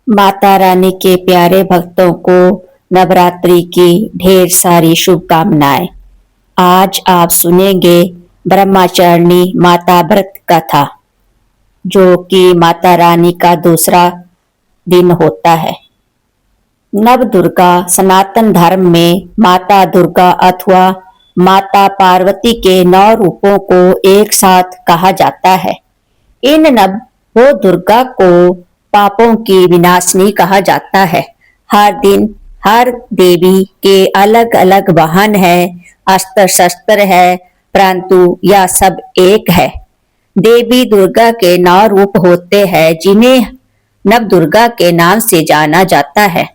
माता रानी के प्यारे भक्तों को नवरात्रि की ढेर सारी शुभकामनाएं। आज आप सुनेंगे ब्रह्मचारिणी माता व्रत कथा, जो कि माता रानी का दूसरा दिन होता है। नव दुर्गा सनातन धर्म में माता दुर्गा अथवा माता पार्वती के 9 रूपों को एक साथ कहा जाता है। इन नवों दुर्गा को पापों की विनाशिनी कहा जाता है। हर दिन हर देवी के अलग अलग वाहन है, अस्त्र शस्त्र है, परंतु यह सब एक है। देवी दुर्गा के 9 रूप होते हैं, जिन्हें नव दुर्गा के नाम से जाना जाता है।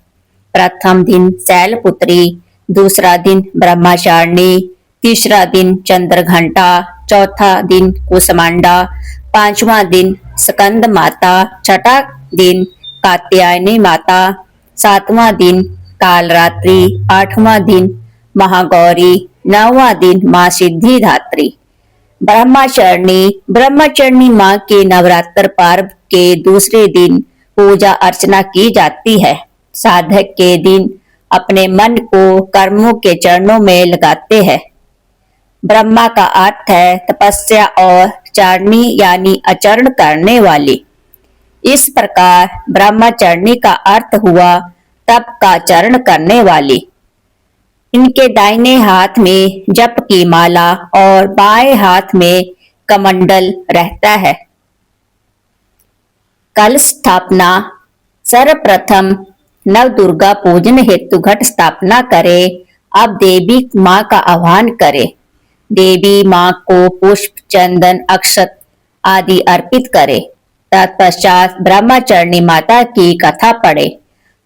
प्रथम दिन शैलपुत्री, दूसरा दिन ब्रह्मचारिणी, तीसरा दिन चंद्रघंटा, चौथा दिन कुसमांडा, पांचवा दिन स्कंद माता, छठा दिन कात्यायनी माता, सातवां दिन कालरात्रि, आठवां दिन महागौरी, नौवां दिन माँ सिद्धिदात्री। ब्रह्मचारिणी माँ के नवरात्र पर्व के दूसरे दिन पूजा अर्चना की जाती है। साधक के दिन अपने मन को कर्मों के चरणों में लगाते हैं। ब्रह्मा का अर्थ है तपस्या और चारणी यानी आचरण करने वाली। इस प्रकार ब्रह्मचारिणी का अर्थ हुआ तप का आचरण करने वाली। इनके दाहिने हाथ में जप की माला और बाएं हाथ में कमंडल रहता है। कलश स्थापना। सर्वप्रथम नव दुर्गा पूजन हेतु घट स्थापना करे। अब देवी माँ का आह्वान करे। देवी माँ को पुष्प, चंदन, अक्षत आदि अर्पित करे। तत्पश्चात ब्रह्मचारिणी माता की कथा पढ़े।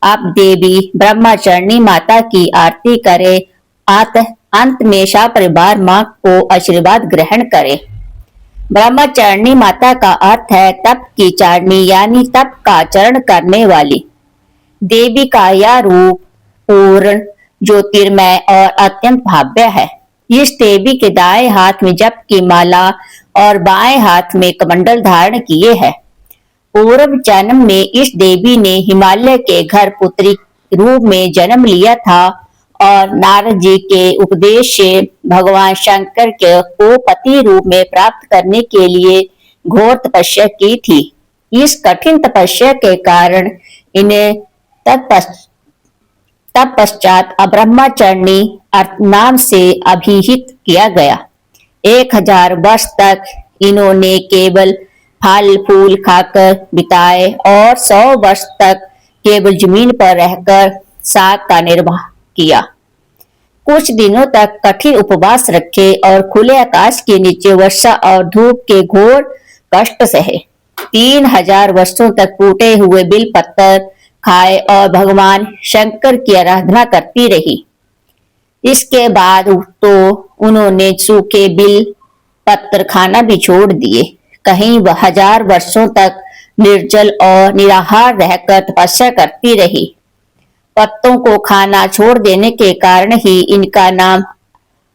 अब देवी ब्रह्मचारिणी माता की आरती करे। अंत में सपरिवार माँ को आशीर्वाद ग्रहण करे। ब्रह्मचारिणी माता का अर्थ है तप की चारणी यानी तप का आचरण करने वाली। देवी का यह रूप पूर्ण, ज्योतिर्मय और अत्यंत भव्य है। इस देवी के दाएं हाथ में जप की माला और बाएं हाथ में कमंडल धारण किए है। पूर्व जन्म में इस देवी ने हिमालय के घर पुत्री रूप में जन्म लिया था और नारद जी के उपदेश से भगवान शंकर को पति रूप में प्राप्त करने के लिए घोर तपस्या की थी। इस कठिन तपस्या के कारण इन्हें तत्पश्चात ब्रह्मचारिणी नाम से अभिहित किया गया। 1000 वर्ष तक इन्होंने केवल फल फूल खाकर बिताए और 100 वर्ष तक केवल जमीन पर रहकर साग का निर्वाह किया। कुछ दिनों तक कठिन उपवास रखे और खुले आकाश के नीचे वर्षा और धूप के घोर कष्ट सहे। 3000 वर्षों तक टूटे हुए बिल पत्थर खाए और भगवान शंकर की आराधना करती रही। इसके बाद तो उन्होंने सूखे बिल पत्र खाना भी छोड़ दिए। कहीं वह 1000 वर्षों तक निर्जल और निराहार रहकर तपस्या करती रही। पत्तों को खाना छोड़ देने के कारण ही इनका नाम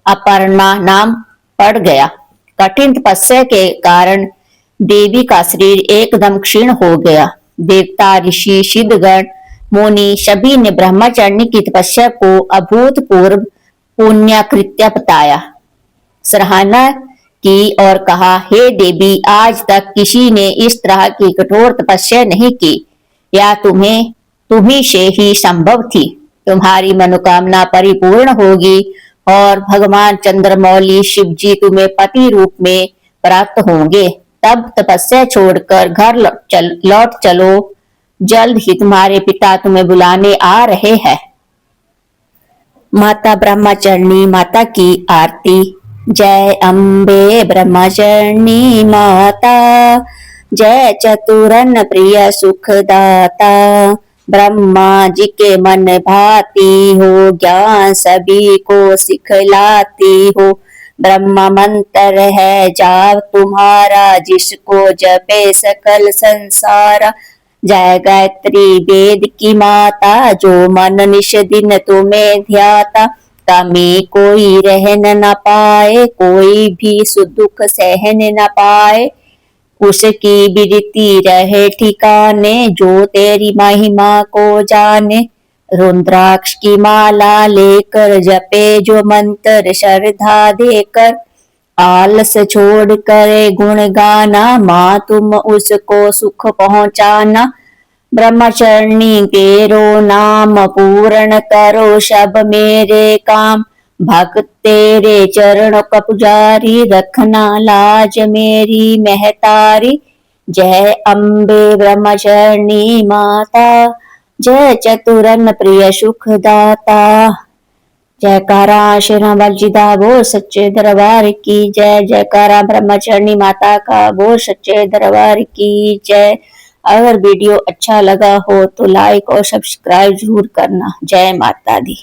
अपर्णा नाम पड़ गया। कठिन तपस्या के कारण देवी का शरीर एकदम क्षीण हो गया। देवता, ऋषि, सिद्धगण, मुनि सभी ने ब्रह्मचारिणी की तपस्या को अभूतपूर्व पुण्य कृत्य बताया, सराहना की और कहा, हे देवी, आज तक किसी ने इस तरह की कठोर तपस्या नहीं की। या तुम्ही से ही संभव थी। तुम्हारी मनोकामना परिपूर्ण होगी और भगवान चंद्रमौली शिव जी तुम्हें पति रूप में प्राप्त होंगे। तब तपस्या छोड़कर घर लौट चलो। जल्द ही तुम्हारे पिता तुम्हें बुलाने आ रहे हैं। माता ब्रह्मचारिणी माता की आरती। जय अम्बे ब्रह्मचारिणी माता, जय चतुरन प्रिय सुखदाता। ब्रह्मा जी के मन भाती हो, ज्ञान सभी को सिखलाती हो। ब्रह्म मंत्र है जाप तुम्हारा, जिसको जपे सकल संसार। जय गायत्री वेद की माता, जो मन निश दिन तुम्हें ध्याता। कमी कोई रहन न पाए, कोई भी सुख दुख सहन न पाए। उसकी बिरती रहे ठिकाने, जो तेरी महिमा को जाने। रुद्राक्ष की माला लेकर जपे जो मंत्र श्रद्धा देकर, आलस छोड़ करे गुण गाना, माँ तुम उसको सुख पहुँचाना। ब्रह्मचर्णी केरो नाम पूर्ण करो सब मेरे काम, भक्त तेरे चरणों का पुजारी, रखना लाज मेरी महतारी। जय अम्बे ब्रह्मचर्णी माता, जय चतुरन प्रिय सुखदाता। जयकारा श्री बलजीदा बोल सच्चे दरबार की जय, जयकारा ब्रह्मचर्णी माता का बोल सच्चे दरबार की जय। अगर वीडियो अच्छा लगा हो तो लाइक और सब्सक्राइब जरूर करना। जय माता दी।